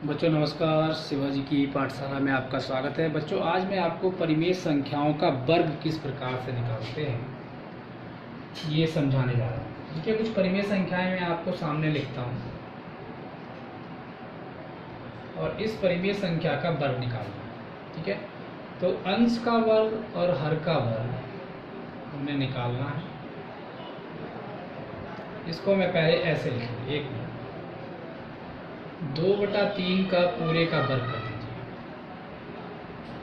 बच्चों नमस्कार, शिवाजी की पाठशाला में आपका स्वागत है। बच्चों आज मैं आपको परिमेय संख्याओं का वर्ग किस प्रकार से निकालते हैं ये समझाने जा रहा हूँ। ठीक है, कुछ परिमेय संख्याएं मैं आपको सामने लिखता हूँ और इस परिमेय संख्या का वर्ग निकालना है। ठीक है, तो अंश का वर्ग और हर का वर्ग हमें निकालना है। इसको मैं पहले ऐसे लिखूँ, 2/3 का पूरे का वर्ग कर दीजिए।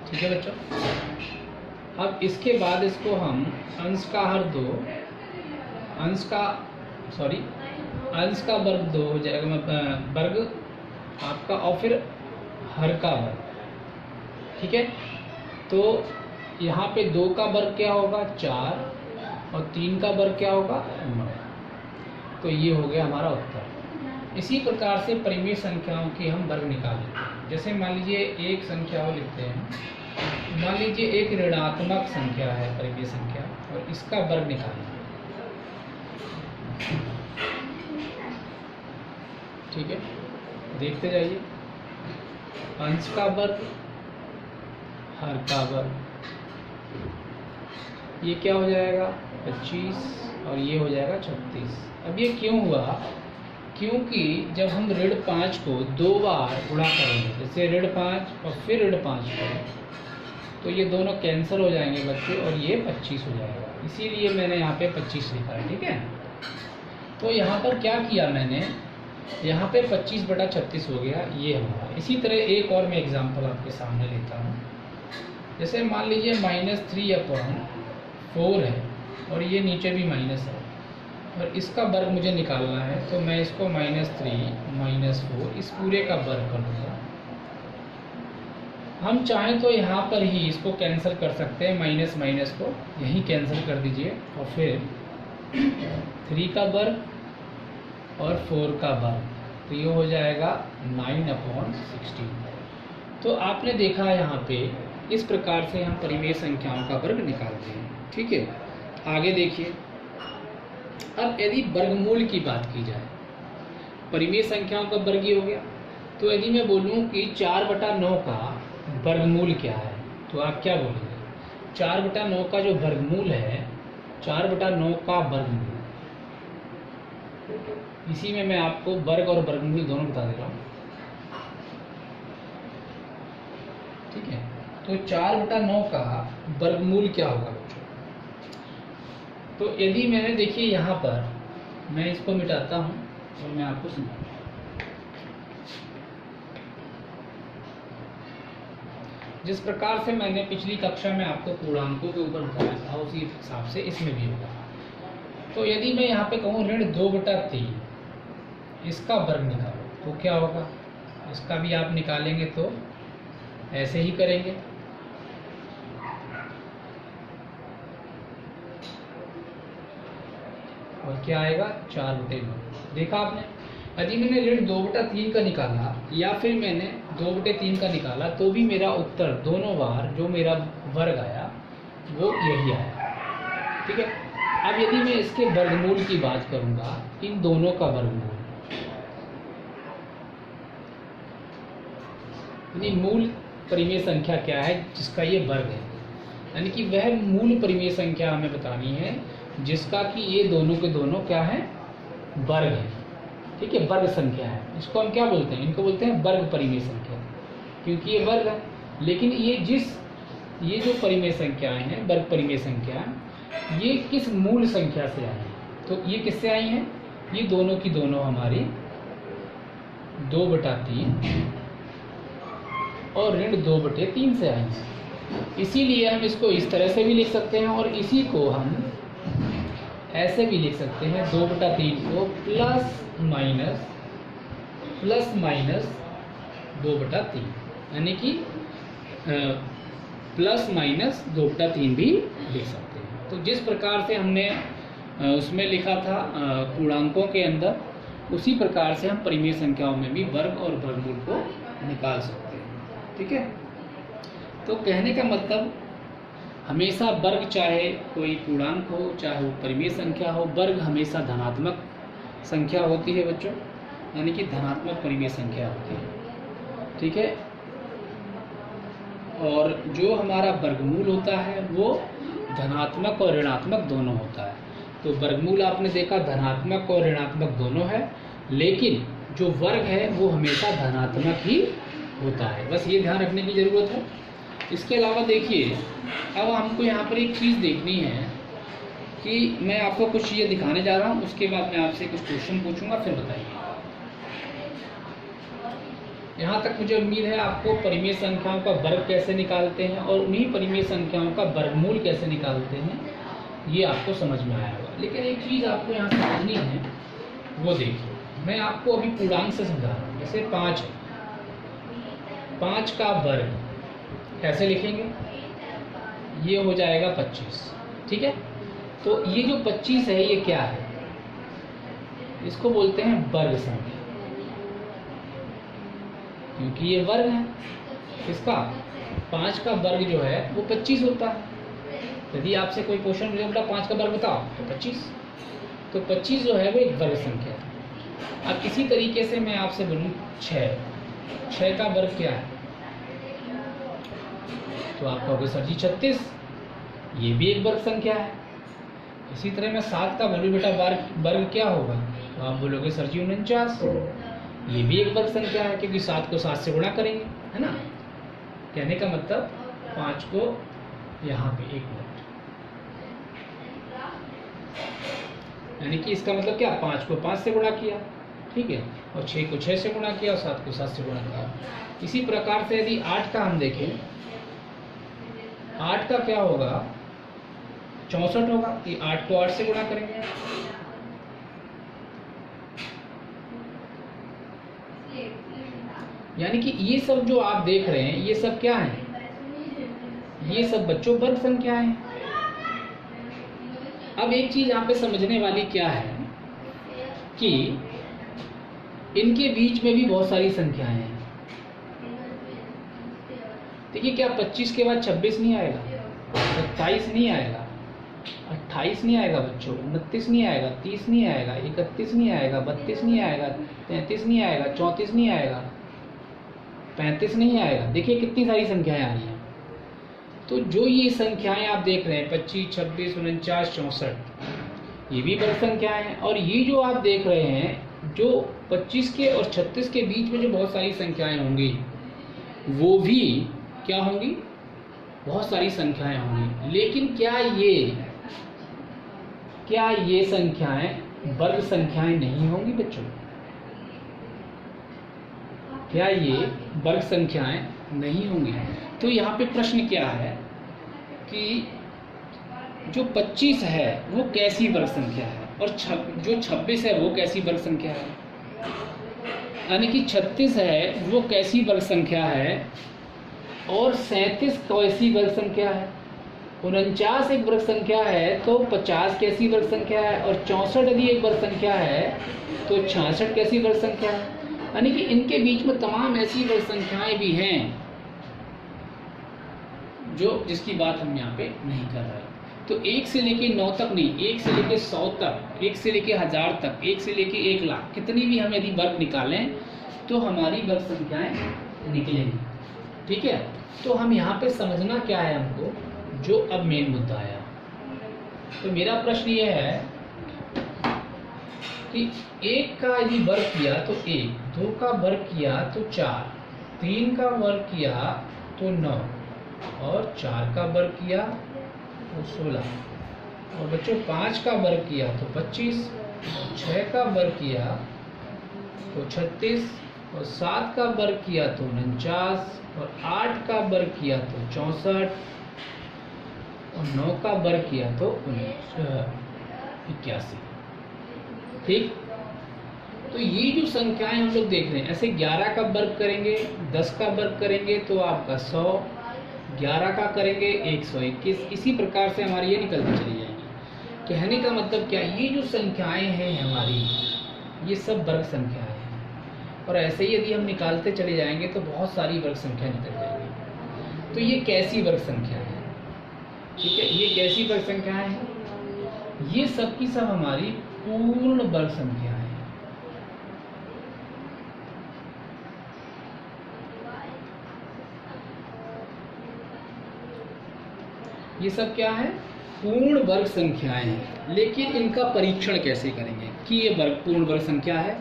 ठीक है बच्चों, अब इसके बाद इसको हम अंश का वर्ग 2 हो जाएगा, वर्ग आपका, और फिर हर का वर्ग। ठीक है, तो यहाँ पे 2 का वर्ग क्या होगा 4 और 3 का वर्ग क्या होगा 9। तो ये हो गया हमारा उत्तर। इसी प्रकार से परिमेय संख्याओं की हम वर्ग निकाल लेते हैं। जैसे मान लीजिए एक संख्या और लिखते हैं, मान लीजिए एक ऋणात्मक संख्या है परिमेय संख्या, और इसका वर्ग निकालना है। ठीक है, देखते जाइए, अंश का वर्ग, हर का वर्ग, ये क्या हो जाएगा 25 और ये हो जाएगा 36। अब ये क्यों हुआ? क्योंकि जब हम ऋण 5 को 2 बार गुणा करेंगे, जैसे ऋण 5 और फिर ऋण 5 करें, तो ये दोनों कैंसिल हो जाएंगे बच्चे और ये 25 हो जाएगा। इसीलिए मैंने यहाँ पे 25 लिखा है। ठीक है, तो यहाँ पर क्या किया मैंने, यहाँ पे 25/36 हो गया ये हमारा। इसी तरह एक और मैं एग्जाम्पल आपके सामने लेता हूँ। जैसे मान लीजिए -3/4 है और ये नीचे भी माइनस है और इसका वर्ग मुझे निकालना है, तो मैं इसको -3 -4 इस पूरे का वर्ग कर दूँगा। हम चाहें तो यहाँ पर ही इसको कैंसिल कर सकते हैं, माइनस माइनस को यहीं कैंसिल कर दीजिए और फिर 3 का वर्ग और 4 का वर्ग, तो ये हो जाएगा 9/16। तो आपने देखा यहाँ पे इस प्रकार से हम परिमेय संख्याओं का वर्ग निकालते हैं। ठीक है, आगे देखिए। अब यदि वर्गमूल की बात की जाए, परिमेय संख्याओं का वर्ग ही हो गया, तो यदि मैं बोलूं कि 4/9 का वर्गमूल क्या है, तो आप क्या बोलेंगे? 4/9 का जो वर्गमूल है, 4/9 का वर्गमूल, इसी में मैं आपको वर्ग और वर्गमूल दोनों बता दे रहा हूँ। ठीक है, तो 4/9 का वर्गमूल क्या होगा बच्चों? तो यदि मैंने, देखिए यहाँ पर मैं इसको मिटाता हूँ और मैं आपको समझाता हूँ। जिस प्रकार से मैंने पिछली कक्षा में आपको पूर्णांकों के ऊपर बताया था, उसी हिसाब से इसमें भी होगा। तो यदि मैं यहाँ पे कहूँ ऋण 2/3 इसका वर्ग निकालो, तो क्या होगा? इसका भी आप निकालेंगे तो ऐसे ही करेंगे। और क्या आएगा 4/9। देखा आपने, यदि मैंने ऋण 2/3 का निकाला या फिर मैंने 2/3 का निकाला, तो भी मेरा उत्तर दोनों बार जो मेरा वर्ग आया वो यही आया। ठीक है, अब यदि मैं इसके वर्गमूल की बात करूंगा, इन दोनों का वर्गमूल, यानी मूल परिमेय संख्या क्या है जिसका ये वर्ग है, यानी कि वह मूल परिमेय संख्या हमें बतानी है जिसका कि ये दोनों के दोनों क्या है, वर्ग है। ठीक है, वर्ग संख्या है। इसको हम क्या बोलते हैं? इनको बोलते हैं वर्ग परिमेय संख्या, क्योंकि ये वर्ग है। लेकिन ये जो परिमेय संख्याएं हैं, वर्ग परिमेय संख्या, ये किस मूल संख्या से आई है? तो ये किससे आई हैं? ये दोनों की दोनों हमारी 2/3 और ऋण 2/3 से आई है। इसीलिए हम इसको इस तरह से भी लिख सकते हैं और इसी को हम ऐसे भी लिख सकते हैं, 2/3 को प्लस माइनस 2/3, यानी कि प्लस माइनस 2/3 भी लिख सकते हैं। तो जिस प्रकार से हमने उसमें लिखा था पूर्णांकों के अंदर, उसी प्रकार से हम परिमेय संख्याओं में भी वर्ग और वर्गमूल को निकाल सकते हैं। ठीक है, तो कहने का मतलब, हमेशा वर्ग, चाहे कोई पूर्णांक हो चाहे वो परिमेय संख्या हो, वर्ग हमेशा धनात्मक संख्या होती है बच्चों, यानी कि धनात्मक परिमेय संख्या होती है। ठीक है। और जो हमारा वर्गमूल होता है वो धनात्मक और ऋणात्मक दोनों होता है। तो वर्गमूल आपने देखा धनात्मक और ऋणात्मक दोनों है, लेकिन जो वर्ग है वो हमेशा धनात्मक ही होता है। बस ये ध्यान रखने की ज़रूरत है। इसके अलावा देखिए, अब हमको यहाँ पर एक चीज़ देखनी है कि मैं आपको कुछ चीज़ें दिखाने जा रहा हूँ, उसके बाद मैं आपसे कुछ क्वेश्चन पूछूंगा, फिर बताइए। यहाँ तक मुझे उम्मीद है आपको परिमेय संख्याओं का वर्ग कैसे निकालते हैं और उन्हीं परिमेय संख्याओं का वर्गमूल कैसे निकालते हैं ये आपको समझ में आया होगा। लेकिन एक चीज़ आपको यहाँ समझनी है, वो देखिए, मैं आपको अभी पूर्णांक से समझा रहा हूँ। जैसे 5 है, 5 का वर्ग कैसे लिखेंगे, ये हो जाएगा 25, ठीक है। तो ये जो 25 है ये क्या है, इसको बोलते हैं वर्ग संख्या, क्योंकि ये वर्ग है। इसका 5 का वर्ग जो है वो 25 होता है। यदि आपसे कोई क्वेश्चन मुझे बोला 5 का वर्ग बताओ तो 25, तो 25 जो है वो एक वर्ग संख्या है। अब इसी तरीके से मैं आपसे बोलूँ 6 का वर्ग क्या है, तो आप कहोगे सर जी 36, ये भी एक वर्ग संख्या है। इसी तरह मैं 7 का बोलूँ बेटा वर्ग क्या होगा, तो आप बोलोगे सर जी 49, ये भी एक वर्ग संख्या है, क्योंकि 7 को 7 से गुणा करेंगे, है ना। कहने का मतलब 5 को यहाँ पे 1 मिनट, यानी कि इसका मतलब क्या, 5 को 5 से गुणा किया, ठीक है, और 6 को 6 से गुणा किया और 7 को 7 से गुणा किया। इसी प्रकार से यदि 8 का हम देखें, 8 का क्या होगा, 64 होगा, कि 8 को 8 से गुणा करेंगे। यानी कि ये सब जो आप देख रहे हैं ये सब क्या है, ये सब बच्चों वर्ग संख्या है। अब एक चीज यहाँ पे समझने वाली क्या है कि इनके बीच में भी बहुत सारी संख्याएं हैं। देखिए, क्या 25 के बाद 26 नहीं आएगा, 27 नहीं आएगा, 28 नहीं आएगा बच्चों, 29 नहीं आएगा, 30 नहीं आएगा, 31 नहीं आएगा, 32 नहीं आएगा, 33 नहीं आएगा, 34 नहीं आएगा, 35 नहीं आएगा। देखिए कितनी सारी संख्याएं आ रही हैं। तो जो ये संख्याएं आप देख रहे हैं 25, 26, 49, 64, ये भी वर्ग संख्याएं हैं। और ये जो आप देख रहे हैं, जो 25 के और 36 के बीच में जो बहुत सारी संख्याएं होंगी, वो भी क्या होंगी, बहुत सारी संख्याएं होंगी। लेकिन क्या ये संख्याएं वर्ग संख्याएं नहीं होंगी बच्चों? क्या ये वर्ग संख्याएं नहीं होंगी? तो यहाँ पे प्रश्न क्या है कि जो 25 है वो कैसी वर्ग संख्या है, और जो 26 है वो कैसी वर्ग संख्या है, यानी कि 36 है वो कैसी वर्ग संख्या है, और 37 कैसी वर्ग संख्या है, 49 एक वर्ग संख्या है, तो 50 कैसी वर्ग संख्या है, और 64 यदि एक वर्ग संख्या है तो 66 कैसी वर्ग संख्या है। यानी कि इनके बीच में तमाम ऐसी वर्ग संख्याएं भी हैं जिसकी बात हम यहाँ पे नहीं कर रहे। तो 1 से लेके 9 तक नहीं, 1 से लेके 100 तक, 1 से लेके 1000 तक, 1 से लेके 1 लाख, कितनी भी हम यदि वर्ग निकालें तो हमारी वर्ग संख्याएं निकलेंगी, ठीक है। तो हम यहाँ पे समझना क्या है हमको, जो अब मेन मुद्दा आया। तो मेरा प्रश्न ये है कि 1 का यदि वर्ग किया तो 1, 2 का वर्ग किया तो 4, 3 का वर्ग किया तो 9, और 4 का वर्ग किया तो 16, और बच्चों 5 का वर्ग किया तो 25, 6 का वर्ग किया तो 36, और 7 का वर्ग किया तो 49, और 8 का वर्ग किया तो 64, और 9 का वर्ग किया तो 81। ठीक। तो ये जो संख्याएं हम लोग देख रहे हैं, ऐसे 11 का वर्ग करेंगे, 10 का वर्ग करेंगे तो आपका 100, 11 का करेंगे 121, इसी प्रकार से हमारी ये निकलती चली जाएंगी। कहने का मतलब क्या, ये जो संख्याएं हैं हमारी, ये सब वर्ग संख्याएं हैं, और ऐसे ही यदि हम निकालते चले जाएंगे तो बहुत सारी वर्ग संख्या निकल जाएंगी। तो ये कैसी वर्ग संख्या है, ठीक है, ये कैसी वर्ग संख्याएं हैं, ये सब की सब हमारी पूर्ण वर्ग संख्या है। ये सब क्या है? पूर्ण वर्ग संख्याएं हैं। लेकिन इनका परीक्षण कैसे करेंगे कि ये पूर्ण वर्ग संख्या है?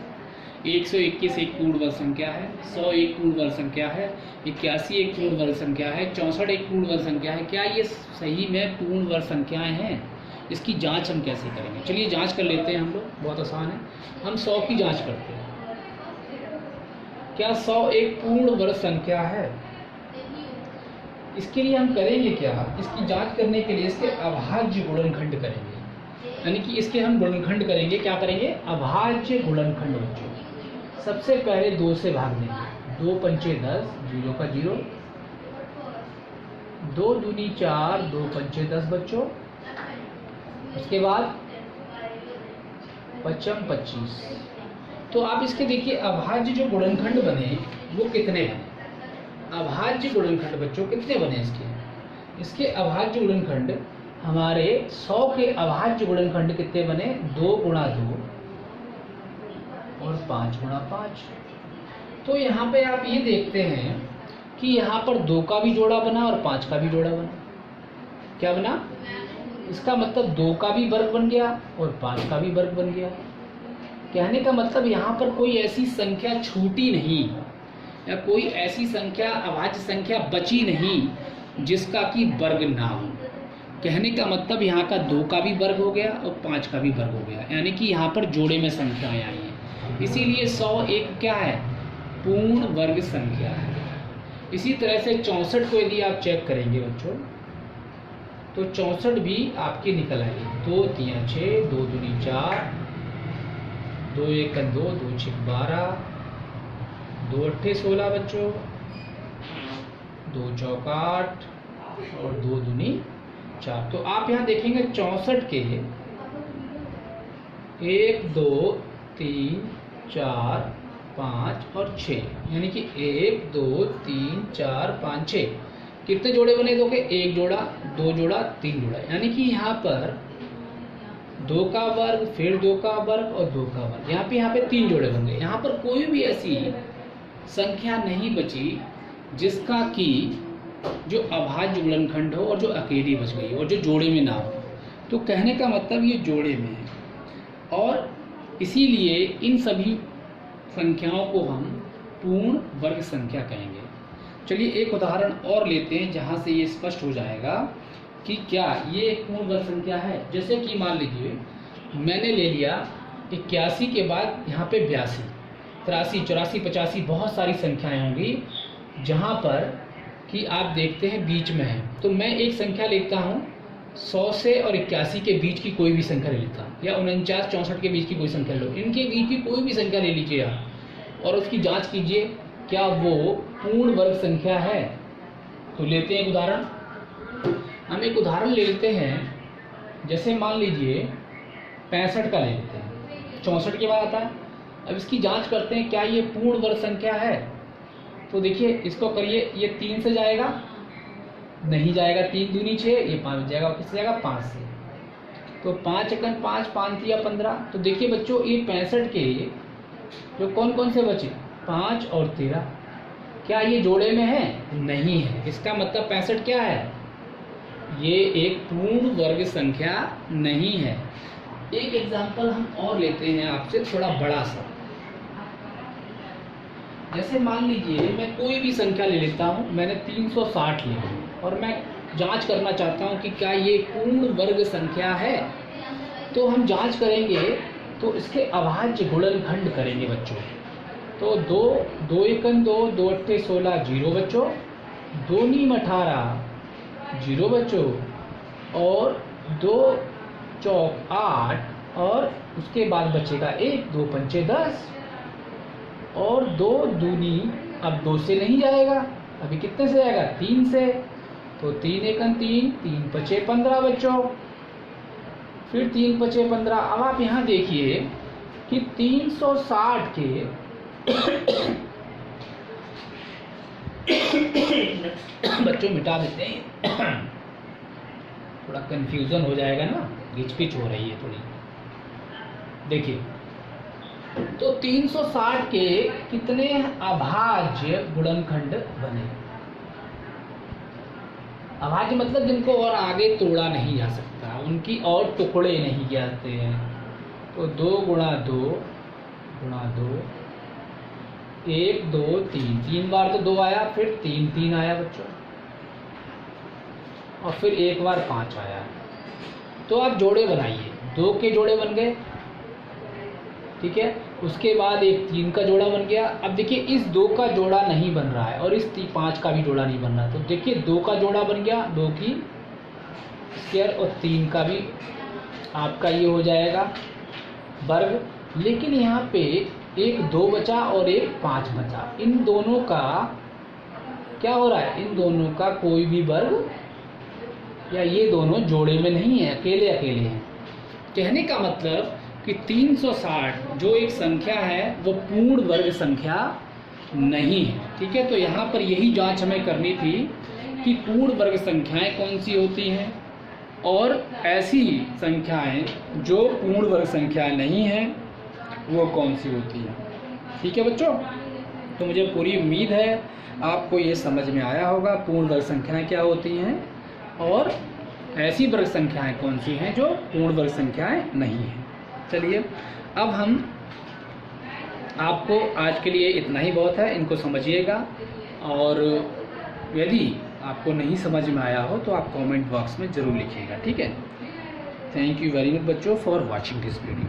121 एक पूर्ण वर्ग संख्या है, 100 एक पूर्ण वर्ग संख्या है, 81 एक पूर्ण वर्ग संख्या है, 64 एक पूर्ण वर्ग संख्या है। क्या ये सही में पूर्ण वर्ग संख्याएं हैं? इसकी जांच हम कैसे करेंगे? चलिए जांच कर लेते हैं हम लोग, बहुत आसान है। हम 100 की जांच करते हैं। क्या 100 एक पूर्ण वर्ग संख्या है? इसके लिए हम करेंगे क्या? इसकी जांच करने के लिए इसके अभाज्य गुणनखंड करेंगे, यानी कि इसके हम गुणनखंड करेंगे। क्या करेंगे? अभाज्य गुणनखंड बच्चों। सबसे पहले 2 से भाग देंगे। 2 पंचे 10, 0 का 0, 2 दूनी 4, 2 पंचे 10 बच्चों। उसके बाद 5 25। तो आप इसके देखिए अभाज्य जो गुणनखंड बने वो कितने बने? अभाज्य गुणनखंड बच्चों कितने बने इसके अभाज्य गुणनखंड हमारे 100 के अभाज्य गुणनखंड कितने बने? 2 गुणा 2 और 5 गुणा 5। तो यहाँ पे आप ये देखते हैं कि यहाँ पर 2 का भी जोड़ा बना और 5 का भी जोड़ा बना। क्या बना? इसका मतलब 2 का भी वर्ग बन गया और 5 का भी वर्ग बन गया। कहने का मतलब यहाँ पर कोई ऐसी संख्या छूटी नहीं या कोई ऐसी संख्या अभाज्य संख्या बची नहीं जिसका कि वर्ग ना हो। कहने का मतलब यहाँ का 2 का भी वर्ग हो गया और 5 का भी वर्ग हो गया, यानी कि यहाँ पर जोड़े में संख्याएं आई हैं। इसीलिए 100 एक क्या है? पूर्ण वर्ग संख्या है। इसी तरह से 64 को यदि आप चेक करेंगे बच्चों तो 64 भी आपके निकल आएगी। 2 3 6, 2 दूनी 4, 2 1 2, 2 6 12, 2 8 16 बच्चों, 2 चौका 8 और 2 दूनी 4। तो आप यहाँ देखेंगे 64 के 1 2 3 4 5 और 6, यानी कि 1 2 3 4 5 6 कितने जोड़े बने? 2 के 1 जोड़ा, 2 जोड़ा, 3 जोड़ा, यानी कि यहाँ पर 2 का वर्ग, फिर 2 का वर्ग और 2 का वर्ग, यहाँ पे 3 जोड़े बन गए। यहाँ पर कोई भी ऐसी संख्या नहीं बची जिसका कि जो अभाज्य गुणनखंड हो और जो अकेली बच गई और जो जोड़े में ना हो। तो कहने का मतलब ये जोड़े में है और इसीलिए इन सभी संख्याओं को हम पूर्ण वर्ग संख्या कहेंगे। चलिए एक उदाहरण और लेते हैं जहाँ से ये स्पष्ट हो जाएगा कि क्या ये एक पूर्ण वर्ग संख्या है। जैसे कि मान लीजिए मैंने ले लिया 81 के बाद यहाँ पे 82, 83, 84, 85 बहुत सारी संख्याएं होंगी जहाँ पर कि आप देखते हैं बीच में है। तो मैं एक संख्या लेता हूँ 100 से और 81 के बीच की कोई भी संख्या ले लेता हूँ, या 49 64 के बीच की कोई संख्या लो। इनके बीच की कोई भी संख्या ले लीजिए आप और उसकी जांच कीजिए क्या वो पूर्ण वर्ग संख्या है। तो लेते हैं एक उदाहरण। हम एक उदाहरण ले लेते हैं, जैसे मान लीजिए 65 का ले लेते हैं, 64 के बाद आता है। अब इसकी जांच करते हैं क्या ये पूर्ण वर्ग संख्या है। तो देखिए इसको करिए, ये 3 से जाएगा, नहीं जाएगा, 3 दूनी 6, ये 5 जाएगा, किससे जाएगा? 5 से। तो 5 एकन 5, 5 या 15। तो देखिए बच्चों ये 65 के जो कौन कौन से बचे? 5 और 13। क्या ये जोड़े में है? नहीं है। इसका मतलब 65 क्या है? ये एक पूर्ण वर्ग संख्या नहीं है। एक एग्जाम्पल हम और लेते हैं आपसे, थोड़ा बड़ा सा। जैसे मान लीजिए मैं कोई भी संख्या ले लेता हूँ, मैंने 360 लिया और मैं जांच करना चाहता हूँ कि क्या ये पूर्ण वर्ग संख्या है। तो हम जांच करेंगे तो इसके अभाज्य गुणनखंड करेंगे बच्चों। तो 2 एकन 2, 2 अट्ठे 16 0 बच्चों, 2 नीम 18 0 बच्चों और 2 चौक 8 और उसके बाद बचेगा 1, 2 पंचे 10 और 2 दूनी, अब 2 से नहीं जाएगा, अभी कितने से जाएगा? 3 से। तो 3 एकन 3, 3 पचे 15 बच्चों, फिर 3 पचे 15। अब आप यहाँ देखिए कि 360 के बच्चों मिटा देते हैं, थोड़ा कंफ्यूजन हो जाएगा ना, घिचपिच हो रही है थोड़ी। देखिए तो 360 के कितने अभाज्य गुणनखंड बने? अभाज्य मतलब जिनको और आगे तोड़ा नहीं जा सकता, उनकी और टुकड़े नहीं जाते हैं। तो 2 गुणा 2 गुणा 2, 1 2 3, 3 बार तो 2 आया, फिर 3 3 आया बच्चों, और फिर एक बार 5 आया। तो आप जोड़े बनाइए, 2 के जोड़े बन गए, ठीक है। उसके बाद एक 3 का जोड़ा बन गया। अब देखिए इस 2 का जोड़ा नहीं बन रहा है और इस 5 का भी जोड़ा नहीं बन रहा, तो देखिए 2 का जोड़ा बन गया, 2 की स्क्वायर, और 3 का भी आपका ये हो जाएगा वर्ग। लेकिन यहाँ पे एक 2 बचा और एक 5 बचा, इन दोनों का क्या हो रहा है, इन दोनों का कोई भी वर्ग या ये दोनों जोड़े में नहीं है, अकेले अकेले हैं। कहने का मतलब कि 360 जो एक संख्या है वो पूर्ण वर्ग संख्या नहीं है, ठीक है। तो यहाँ पर यही जांच हमें करनी थी कि पूर्ण वर्ग संख्याएं कौन सी होती हैं और ऐसी संख्याएं जो पूर्ण वर्ग संख्याएं नहीं हैं वो कौन सी होती हैं, ठीक है बच्चों। तो मुझे पूरी उम्मीद है आपको ये समझ में आया होगा पूर्ण वर्ग संख्याएं क्या होती हैं और ऐसी वर्ग संख्याएं कौन सी हैं जो पूर्ण वर्ग संख्याएं नहीं हैं। चलिए अब हम आपको आज के लिए इतना ही बहुत है, इनको समझिएगा, और यदि आपको नहीं समझ में आया हो तो आप कमेंट बॉक्स में ज़रूर लिखिएगा, ठीक है। थैंक यू वेरी मच बच्चों फॉर वॉचिंग दिस वीडियो।